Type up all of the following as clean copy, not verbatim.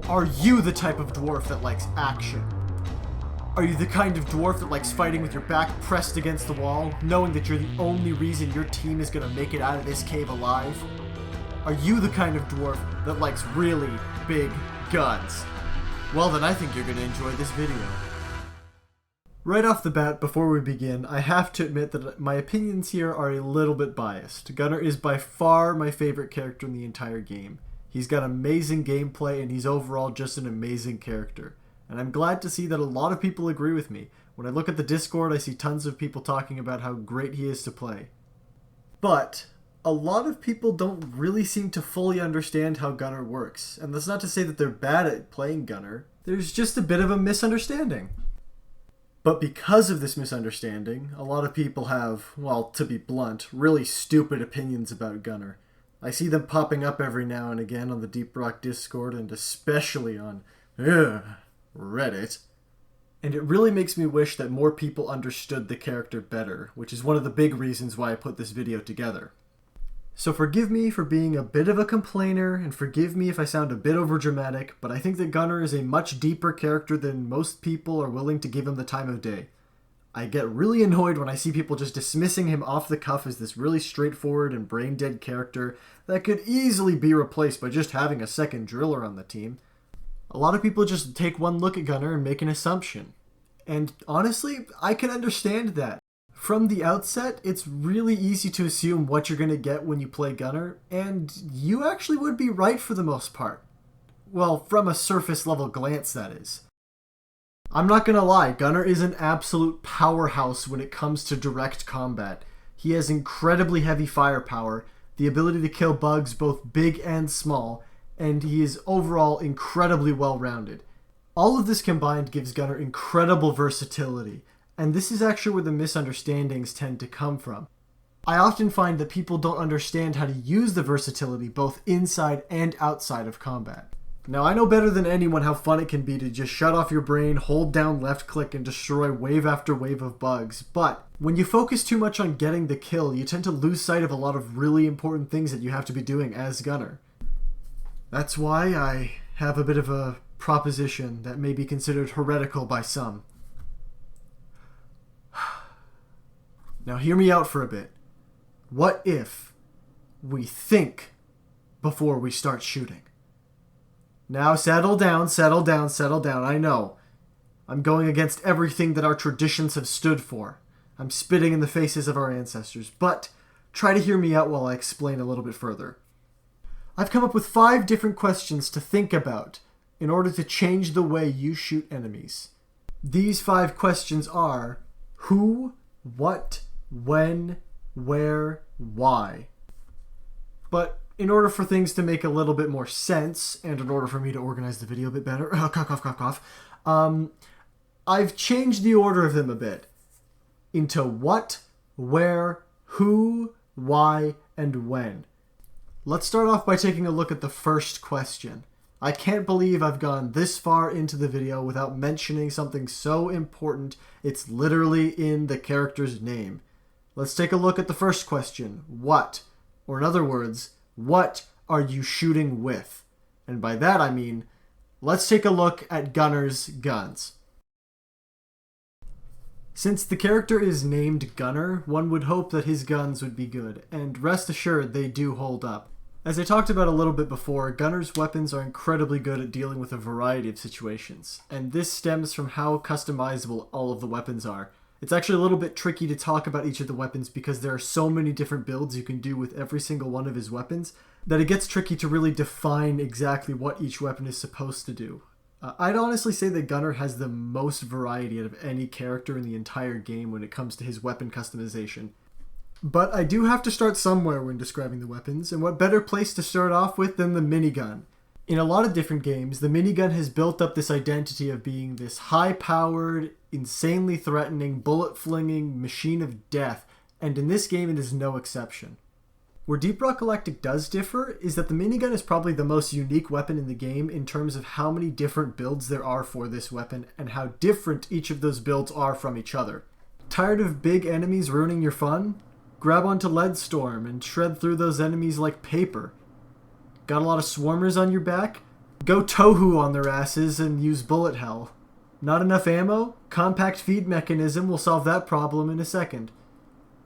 Are you the type of dwarf that likes action? Are you the kind of dwarf that likes fighting with your back pressed against the wall, knowing that you're the only reason your team is going to make it out of this cave alive? Are you the kind of dwarf that likes really big guns? Well then I think you're going to enjoy this video. Right off the bat, before we begin, I have to admit that my opinions here are a little bit biased. Gunnar is by far my favorite character in the entire game. He's got amazing gameplay and he's overall just an amazing character. And I'm glad to see that a lot of people agree with me. When I look at the Discord, I see tons of people talking about how great he is to play. But a lot of people don't really seem to fully understand how Gunnar works. And that's not to say that they're bad at playing Gunnar. There's just a bit of a misunderstanding. But because of this misunderstanding, a lot of people have, well, to be blunt, really stupid opinions about Gunnar. I see them popping up every now and again on the Deep Rock Discord and especially on Reddit. And it really makes me wish that more people understood the character better, which is one of the big reasons why I put this video together. So forgive me for being a bit of a complainer, and forgive me if I sound a bit overdramatic, but I think that Gunnar is a much deeper character than most people are willing to give him the time of day. I get really annoyed when I see people just dismissing him off the cuff as this really straightforward and brain-dead character that could easily be replaced by just having a second driller on the team. A lot of people just take one look at Gunnar and make an assumption. And honestly, I can understand that. From the outset, it's really easy to assume what you're going to get when you play Gunnar, and you actually would be right for the most part. Well, from a surface level glance, that is. I'm not gonna lie, Gunnar is an absolute powerhouse when it comes to direct combat. He has incredibly heavy firepower, the ability to kill bugs both big and small, and he is overall incredibly well-rounded. All of this combined gives Gunnar incredible versatility, and this is actually where the misunderstandings tend to come from. I often find that people don't understand how to use the versatility both inside and outside of combat. Now, I know better than anyone how fun it can be to just shut off your brain, hold down left click, and destroy wave after wave of bugs, but when you focus too much on getting the kill, you tend to lose sight of a lot of really important things that you have to be doing as Gunnar. That's why I have a bit of a proposition that may be considered heretical by some. Now hear me out for a bit. What if we think before we start shooting? Now settle down, settle down, settle down. I know. I'm going against everything that our traditions have stood for. I'm spitting in the faces of our ancestors, but try to hear me out while I explain a little bit further. I've come up with 5 different questions to think about in order to change the way you shoot enemies. These 5 questions are who, what, when, where, why. But in order for things to make a little bit more sense, and in order for me to organize the video a bit better, I've changed the order of them a bit into what, where, who, why, and when. Let's start off by taking a look at the first question. I can't believe I've gone this far into the video without mentioning something so important, it's literally in the character's name. Let's take a look at the first question, what? Or in other words, what are you shooting with? And by that I mean, let's take a look at Gunnar's guns. Since the character is named Gunnar, one would hope that his guns would be good, and rest assured they do hold up. As I talked about a little bit before, Gunnar's weapons are incredibly good at dealing with a variety of situations, and this stems from how customizable all of the weapons are. It's actually a little bit tricky to talk about each of the weapons because there are so many different builds you can do with every single one of his weapons that it gets tricky to really define exactly what each weapon is supposed to do. I'd honestly say that Gunnar has the most variety out of any character in the entire game when it comes to his weapon customization. But I do have to start somewhere when describing the weapons, and what better place to start off with than the minigun? In a lot of different games, the minigun has built up this identity of being this high-powered, insanely threatening, bullet-flinging machine of death, and in this game it is no exception. Where Deep Rock Galactic does differ is that the minigun is probably the most unique weapon in the game in terms of how many different builds there are for this weapon and how different each of those builds are from each other. Tired of big enemies ruining your fun? Grab onto Leadstorm and shred through those enemies like paper. Got a lot of swarmers on your back? Go tohu on their asses and use bullet hell. Not enough ammo? Compact feed mechanism will solve that problem in a second.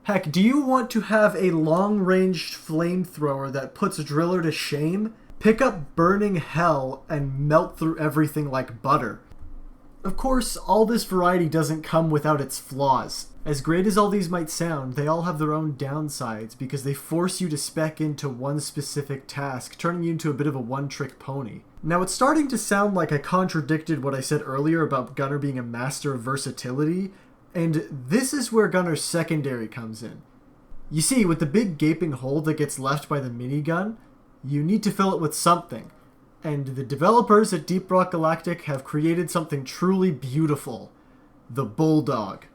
Heck, do you want to have a long-ranged flamethrower that puts a driller to shame? Pick up burning hell and melt through everything like butter. Of course, all this variety doesn't come without its flaws. As great as all these might sound, they all have their own downsides because they force you to spec into one specific task, turning you into a bit of a one-trick pony. Now, it's starting to sound like I contradicted what I said earlier about Gunner being a master of versatility, and this is where Gunner's secondary comes in. You see, with the big gaping hole that gets left by the minigun, you need to fill it with something. And the developers at Deep Rock Galactic have created something truly beautiful. The Bulldog.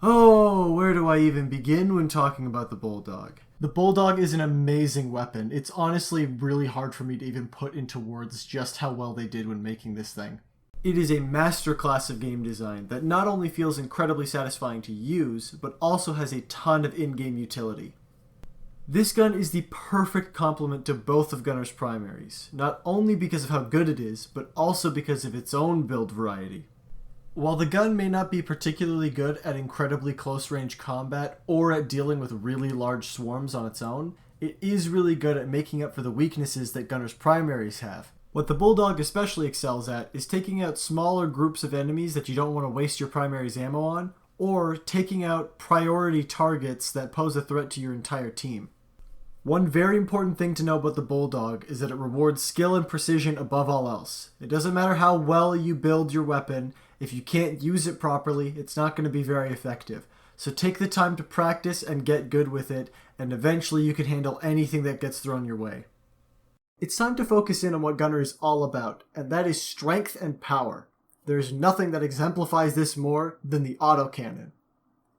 Oh, where do I even begin when talking about the Bulldog? The Bulldog is an amazing weapon. It's honestly really hard for me to even put into words just how well they did when making this thing. It is a masterclass of game design that not only feels incredibly satisfying to use, but also has a ton of in-game utility. This gun is the perfect complement to both of Gunner's primaries, not only because of how good it is, but also because of its own build variety. While the gun may not be particularly good at incredibly close-range combat or at dealing with really large swarms on its own, it is really good at making up for the weaknesses that Gunner's primaries have. What the Bulldog especially excels at is taking out smaller groups of enemies that you don't want to waste your primary's ammo on, or taking out priority targets that pose a threat to your entire team. One very important thing to know about the Bulldog is that it rewards skill and precision above all else. It doesn't matter how well you build your weapon, if you can't use it properly, it's not going to be very effective. So take the time to practice and get good with it, and eventually you can handle anything that gets thrown your way. It's time to focus in on what Gunner is all about, and that is strength and power. There's nothing that exemplifies this more than the autocannon.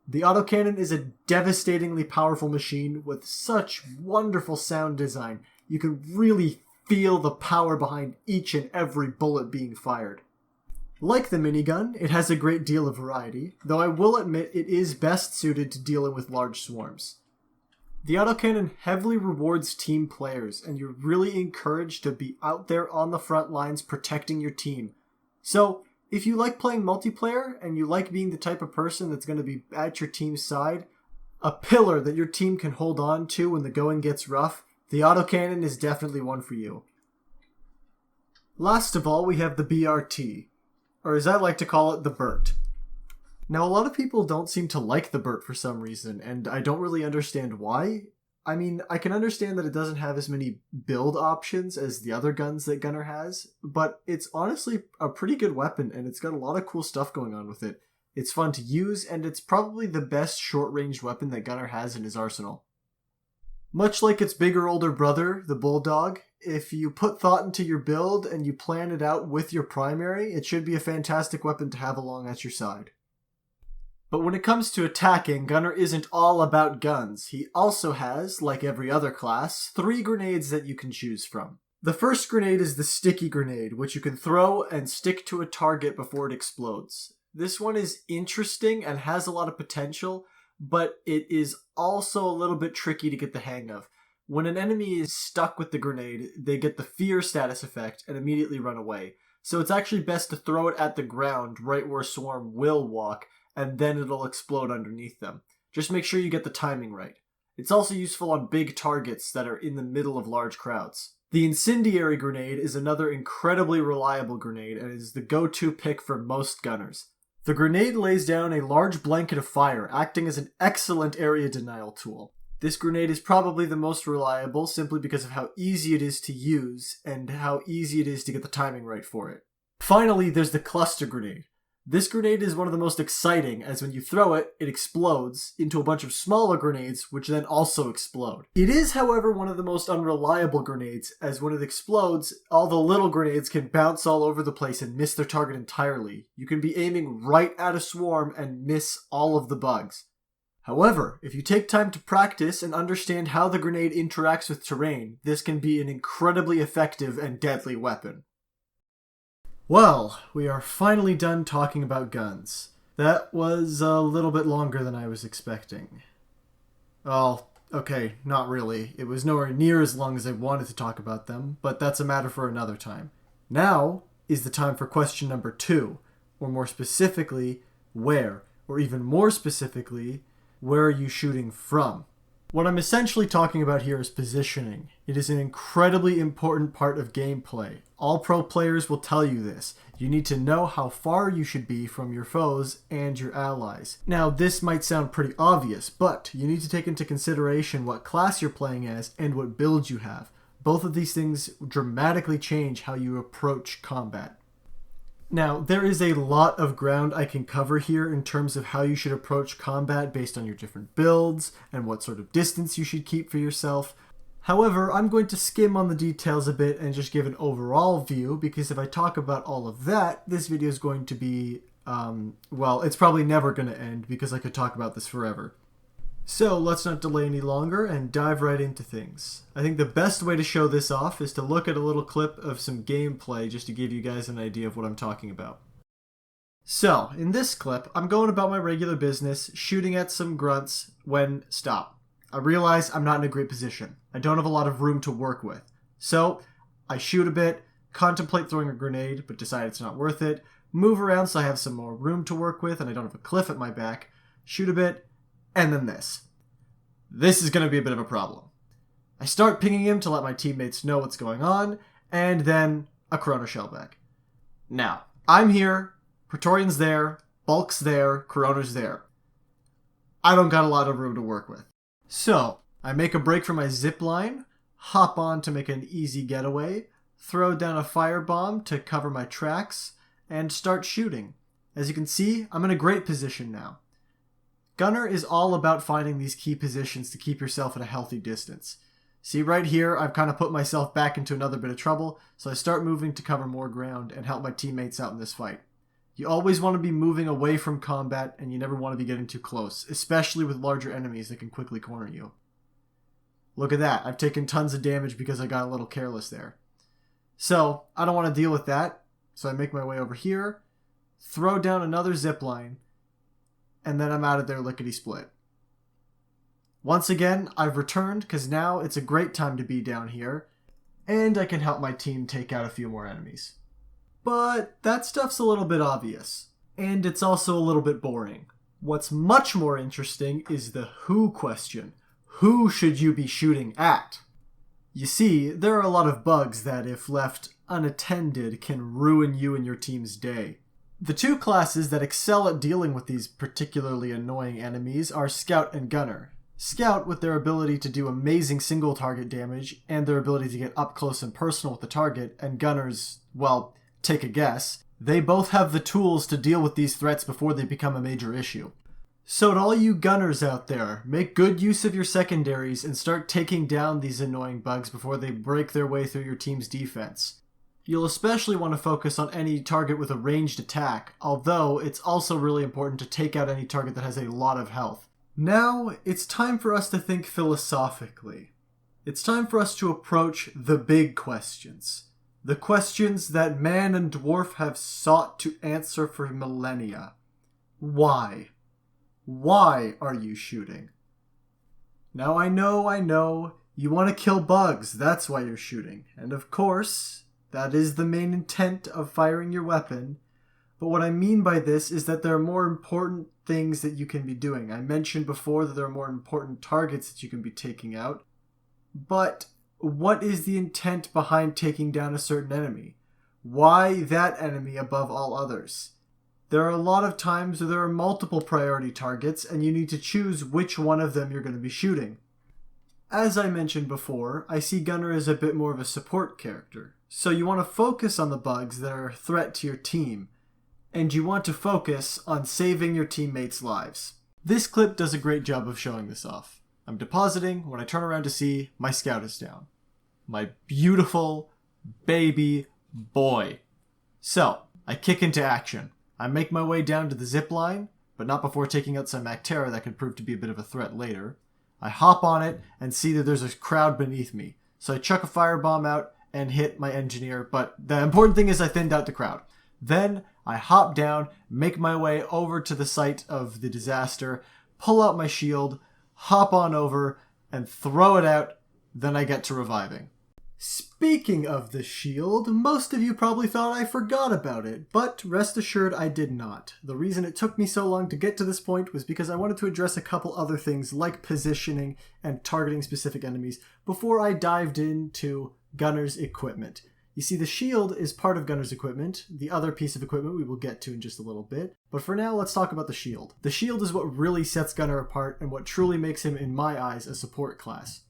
The autocannon is a devastatingly powerful machine with such wonderful sound design. You can really feel the power behind each and every bullet being fired. Like the minigun, it has a great deal of variety, though I will admit it is best suited to dealing with large swarms. The autocannon heavily rewards team players, and you're really encouraged to be out there on the front lines protecting your team. So, if you like playing multiplayer, and you like being the type of person that's going to be at your team's side, a pillar that your team can hold on to when the going gets rough, the autocannon is definitely one for you. Last of all, we have the BRT, or as I like to call it, the Burt. Now, a lot of people don't seem to like the Burt for some reason, and I don't really understand why. I mean, I can understand that it doesn't have as many build options as the other guns that Gunner has, but it's honestly a pretty good weapon, and it's got a lot of cool stuff going on with it. It's fun to use, and it's probably the best short-range weapon that Gunner has in his arsenal. Much like its bigger older brother, the Bulldog, if you put thought into your build and you plan it out with your primary, it should be a fantastic weapon to have along at your side. But when it comes to attacking, Gunner isn't all about guns. He also has, like every other class, 3 grenades that you can choose from. The first grenade is the sticky grenade, which you can throw and stick to a target before it explodes. This one is interesting and has a lot of potential, but it is also a little bit tricky to get the hang of. When an enemy is stuck with the grenade, they get the fear status effect and immediately run away. So it's actually best to throw it at the ground, right where a swarm will walk, and then it'll explode underneath them. Just make sure you get the timing right. It's also useful on big targets that are in the middle of large crowds. The incendiary grenade is another incredibly reliable grenade and is the go-to pick for most gunners. The grenade lays down a large blanket of fire, acting as an excellent area denial tool. This grenade is probably the most reliable simply because of how easy it is to use and how easy it is to get the timing right for it. Finally, there's the cluster grenade. This grenade is one of the most exciting, as when you throw it, it explodes into a bunch of smaller grenades, which then also explode. It is, however, one of the most unreliable grenades, as when it explodes, all the little grenades can bounce all over the place and miss their target entirely. You can be aiming right at a swarm and miss all of the bugs. However, if you take time to practice and understand how the grenade interacts with terrain, this can be an incredibly effective and deadly weapon. Well, we are finally done talking about guns. That was a little bit longer than I was expecting. Well, okay, not really. It was nowhere near as long as I wanted to talk about them, but that's a matter for another time. Now is the time for question number 2, or more specifically, where, or even more specifically, where are you shooting from? What I'm essentially talking about here is positioning. It is an incredibly important part of gameplay. All pro players will tell you this. You need to know how far you should be from your foes and your allies. Now, this might sound pretty obvious, but you need to take into consideration what class you're playing as and what build you have. Both of these things dramatically change how you approach combat. Now, there is a lot of ground I can cover here in terms of how you should approach combat based on your different builds and what sort of distance you should keep for yourself. However, I'm going to skim on the details a bit and just give an overall view, because if I talk about all of that, this video is going to be, well, it's probably never going to end because I could talk about this forever. So let's not delay any longer and dive right into things. I think the best way to show this off is to look at a little clip of some gameplay just to give you guys an idea of what I'm talking about. So, in this clip, I'm going about my regular business, shooting at some grunts when stop. I realize I'm not in a great position. I don't have a lot of room to work with. So, I shoot a bit, contemplate throwing a grenade, but decide it's not worth it, move around so I have some more room to work with and I don't have a cliff at my back, shoot a bit, and then this. This is going to be a bit of a problem. I start pinging him to let my teammates know what's going on, and then a Corona shellback. Now, I'm here, Praetorian's there, Bulk's there, Corona's there. I don't got a lot of room to work with. So, I make a break for my zip line, hop on to make an easy getaway, throw down a firebomb to cover my tracks, and start shooting. As you can see, I'm in a great position now. Gunner is all about finding these key positions to keep yourself at a healthy distance. See right here, I've kind of put myself back into another bit of trouble, so I start moving to cover more ground and help my teammates out in this fight. You always want to be moving away from combat, and you never want to be getting too close, especially with larger enemies that can quickly corner you. Look at that, I've taken tons of damage because I got a little careless there. So, I don't want to deal with that, so I make my way over here, throw down another zipline, and then I'm out of there lickety-split. Once again, I've returned because now it's a great time to be down here, and I can help my team take out a few more enemies. But that stuff's a little bit obvious, and it's also a little bit boring. What's much more interesting is the who question. Who should you be shooting at? You see, there are a lot of bugs that, if left unattended, can ruin you and your team's day. The two classes that excel at dealing with these particularly annoying enemies are Scout and Gunner. Scout, with their ability to do amazing single target damage and their ability to get up close and personal with the target, and Gunner's, well, take a guess, they both have the tools to deal with these threats before they become a major issue. So to all you Gunners out there, make good use of your secondaries and start taking down these annoying bugs before they break their way through your team's defense. You'll especially want to focus on any target with a ranged attack, although it's also really important to take out any target that has a lot of health. Now, it's time for us to think philosophically. It's time for us to approach the big questions. The questions that man and dwarf have sought to answer for millennia. Why? Why are you shooting? Now I know, you want to kill bugs, that's why you're shooting. And of course, that is the main intent of firing your weapon. But what I mean by this is that there are more important things that you can be doing. I mentioned before that there are more important targets that you can be taking out. But what is the intent behind taking down a certain enemy? Why that enemy above all others? There are a lot of times where there are multiple priority targets and you need to choose which one of them you're going to be shooting. As I mentioned before, I see Gunner as a bit more of a support character. So you want to focus on the bugs that are a threat to your team, and you want to focus on saving your teammates' lives. This clip does a great job of showing this off. I'm depositing. When I turn around to see, my scout is down. My beautiful baby boy. So, I kick into action. I make my way down to the zip line, but not before taking out some Mactera that could prove to be a bit of a threat later. I hop on it and see that there's a crowd beneath me. So I chuck a firebomb out and hit my engineer, but the important thing is I thinned out the crowd. Then I hop down, make my way over to the site of the disaster, pull out my shield, hop on over, and throw it out, then I get to reviving. Speaking of the shield, most of you probably thought I forgot about it, but rest assured I did not. The reason it took me so long to get to this point was because I wanted to address a couple other things like positioning and targeting specific enemies before I dived into Gunner's equipment. You see, the shield is part of Gunner's equipment. The other piece of equipment we will get to in just a little bit. But for now, let's talk about the shield. The shield is what really sets Gunner apart and what truly makes him, in my eyes, a support class.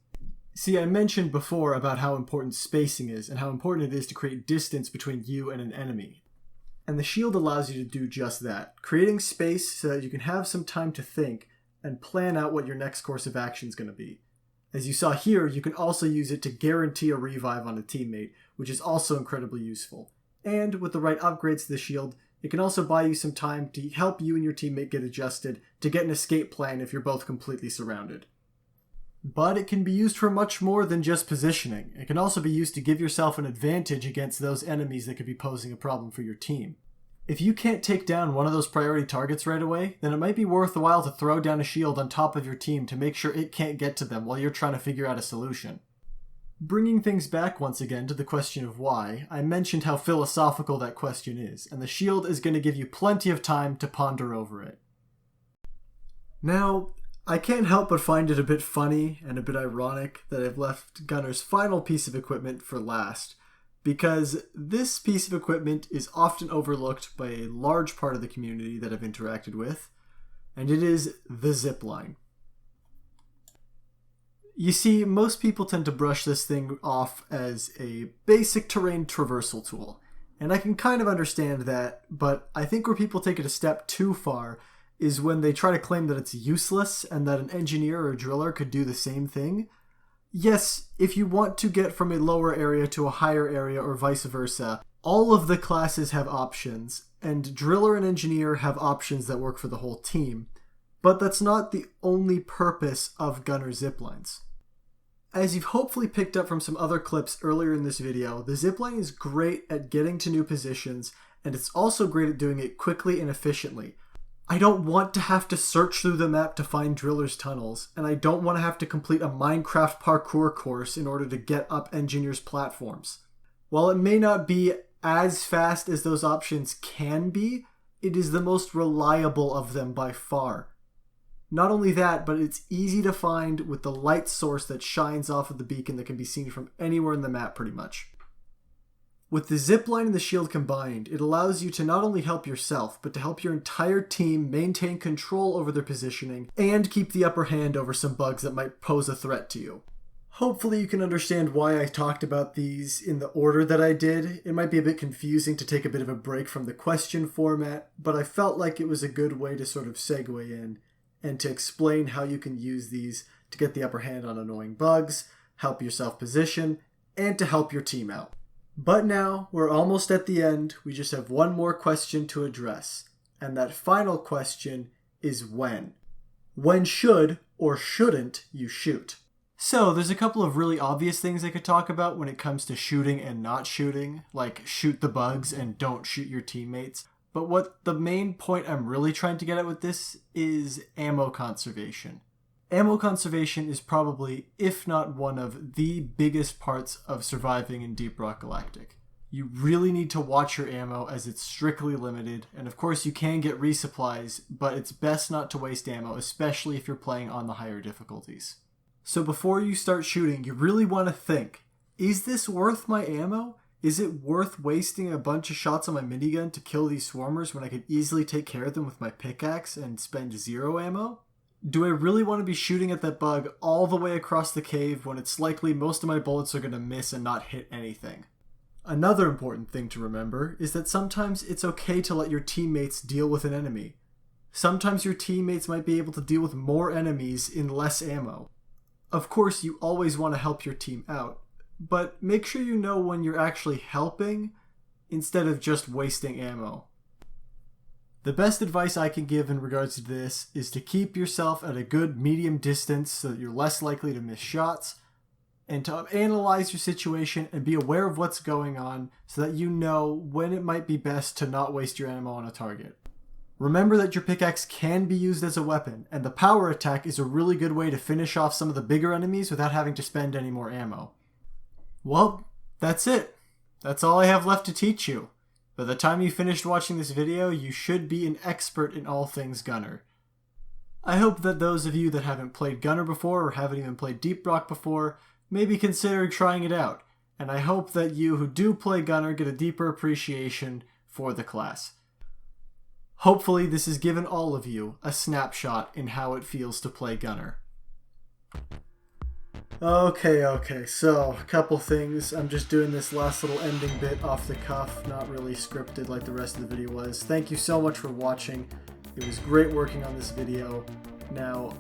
See, I mentioned before about how important spacing is and how important it is to create distance between you and an enemy. And the shield allows you to do just that, creating space so that you can have some time to think and plan out what your next course of action is going to be. As you saw here, you can also use it to guarantee a revive on a teammate, which is also incredibly useful. And with the right upgrades to the shield, it can also buy you some time to help you and your teammate get adjusted to get an escape plan if you're both completely surrounded. But it can be used for much more than just positioning. It can also be used to give yourself an advantage against those enemies that could be posing a problem for your team. If you can't take down one of those priority targets right away, then it might be worth the while to throw down a shield on top of your team to make sure it can't get to them while you're trying to figure out a solution. Bringing things back once again to the question of why, I mentioned how philosophical that question is, and the shield is going to give you plenty of time to ponder over it. Now, I can't help but find it a bit funny and a bit ironic that I've left Gunner's final piece of equipment for last, because this piece of equipment is often overlooked by a large part of the community that I've interacted with, and it is the zipline. You see, most people tend to brush this thing off as a basic terrain traversal tool, and I can kind of understand that, but I think where people take it a step too far is when they try to claim that it's useless and that an engineer or a driller could do the same thing. Yes, if you want to get from a lower area to a higher area or vice versa, all of the classes have options, and driller and engineer have options that work for the whole team. But that's not the only purpose of Gunner ziplines. As you've hopefully picked up from some other clips earlier in this video, the zipline is great at getting to new positions, and it's also great at doing it quickly and efficiently. I don't want to have to search through the map to find drillers' tunnels, and I don't want to have to complete a Minecraft parkour course in order to get up engineers' platforms. While it may not be as fast as those options can be, it is the most reliable of them by far. Not only that, but it's easy to find with the light source that shines off of the beacon that can be seen from anywhere in the map pretty much. With the zipline and the shield combined, it allows you to not only help yourself, but to help your entire team maintain control over their positioning and keep the upper hand over some bugs that might pose a threat to you. Hopefully you can understand why I talked about these in the order that I did. It might be a bit confusing to take a bit of a break from the question format, but I felt like it was a good way to sort of segue in and to explain how you can use these to get the upper hand on annoying bugs, help yourself position, and to help your team out. But now, we're almost at the end, we just have one more question to address, and that final question is when. When should or shouldn't you shoot? So, there's a couple of really obvious things I could talk about when it comes to shooting and not shooting, like shoot the bugs and don't shoot your teammates. But what the main point I'm really trying to get at with this is ammo conservation. Ammo conservation is probably, if not one of the biggest parts of surviving in Deep Rock Galactic. You really need to watch your ammo as it's strictly limited, and of course you can get resupplies, but it's best not to waste ammo, especially if you're playing on the higher difficulties. So before you start shooting, you really want to think, is this worth my ammo? Is it worth wasting a bunch of shots on my minigun to kill these swarmers when I could easily take care of them with my pickaxe and spend 0 ammo? Do I really want to be shooting at that bug all the way across the cave when it's likely most of my bullets are going to miss and not hit anything? Another important thing to remember is that sometimes it's okay to let your teammates deal with an enemy. Sometimes your teammates might be able to deal with more enemies in less ammo. Of course, you always want to help your team out, but make sure you know when you're actually helping instead of just wasting ammo. The best advice I can give in regards to this is to keep yourself at a good medium distance so that you're less likely to miss shots, and to analyze your situation and be aware of what's going on so that you know when it might be best to not waste your ammo on a target. Remember that your pickaxe can be used as a weapon, and the power attack is a really good way to finish off some of the bigger enemies without having to spend any more ammo. Well, that's it. That's all I have left to teach you. By the time you finished watching this video, you should be an expert in all things Gunner. I hope that those of you that haven't played Gunner before or haven't even played Deep Rock before may be considering trying it out, and I hope that you who do play Gunner get a deeper appreciation for the class. Hopefully this has given all of you a snapshot in how it feels to play Gunner. Okay, so a couple things. I'm just doing this last little ending bit off the cuff, not really scripted like the rest of the video was. Thank you so much for watching. It was great working on this video. Now,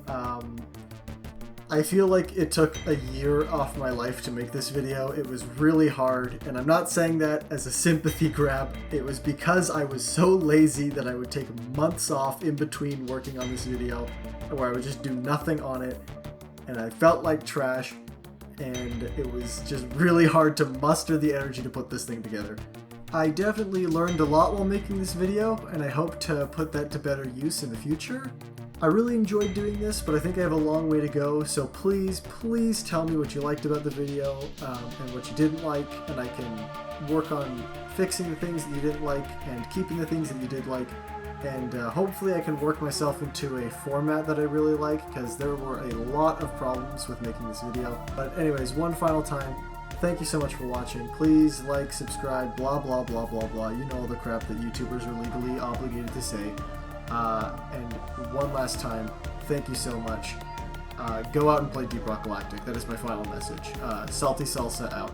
I feel like it took a year off my life to make this video. It was really hard, and I'm not saying that as a sympathy grab. It was because I was so lazy that I would take months off in between working on this video, where I would just do nothing on it, and I felt like trash, and it was just really hard to muster the energy to put this thing together. I definitely learned a lot while making this video, and I hope to put that to better use in the future. I really enjoyed doing this, but I think I have a long way to go, so please tell me what you liked about the video and what you didn't like, and I can work on fixing the things that you didn't like and keeping the things that you did like, and hopefully I can work myself into a format that I really like, because there were a lot of problems with making this video. But anyways, one final time, thank you so much for watching. Please like, subscribe, blah blah blah blah blah. You know all the crap that YouTubers are legally obligated to say. And one last time, thank you so much. Go out and play Deep Rock Galactic. That is my final message. Salty Salsa out.